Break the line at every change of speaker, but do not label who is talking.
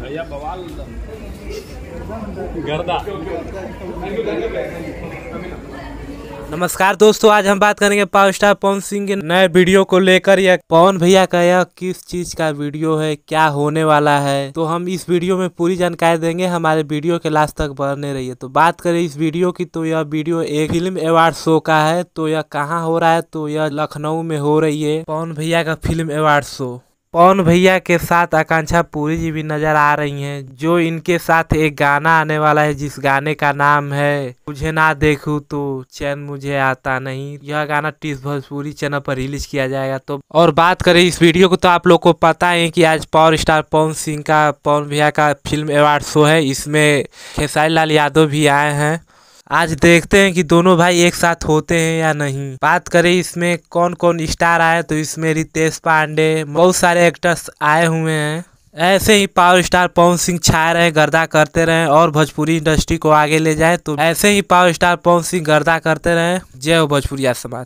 भैया बवाल गर्दा।
नमस्कार दोस्तों, आज हम बात करेंगे पावर स्टार पवन सिंह के नए वीडियो को लेकर। यह पवन भैया का यह किस चीज का वीडियो है, क्या होने वाला है, तो हम इस वीडियो में पूरी जानकारी देंगे। हमारे वीडियो के लास्ट तक बने रहिए। तो बात करें इस वीडियो की, तो यह वीडियो एक फिल्म अवार्ड शो का है। तो यह कहाँ हो रहा है, तो यह लखनऊ में हो रही है पवन भैया का फिल्म अवार्ड शो। पवन भैया के साथ आकांक्षा पुरी जी भी नजर आ रही हैं, जो इनके साथ एक गाना आने वाला है, जिस गाने का नाम है मुझे ना देखूं तो चैन मुझे आता नहीं। यह गाना टीस भोजपुरी चैनल पर रिलीज किया जाएगा। तो और बात करें इस वीडियो को, तो आप लोग को पता है कि आज पावर स्टार पवन सिंह का, पवन भैया का फिल्म अवार्ड शो है। इसमें खेसारी लाल यादव भी आए हैं। आज देखते हैं कि दोनों भाई एक साथ होते हैं या नहीं। बात करें इसमें कौन कौन स्टार आए, तो इसमें रितेश पांडे, बहुत सारे एक्टर्स आए हुए हैं। ऐसे ही पावर स्टार पवन सिंह छाए रहे, गर्दा करते रहे और भोजपुरी इंडस्ट्री को आगे ले जाए। तो ऐसे ही पावर स्टार पवन सिंह गर्दा करते रहे। जय हो भोजपुरिया समाज।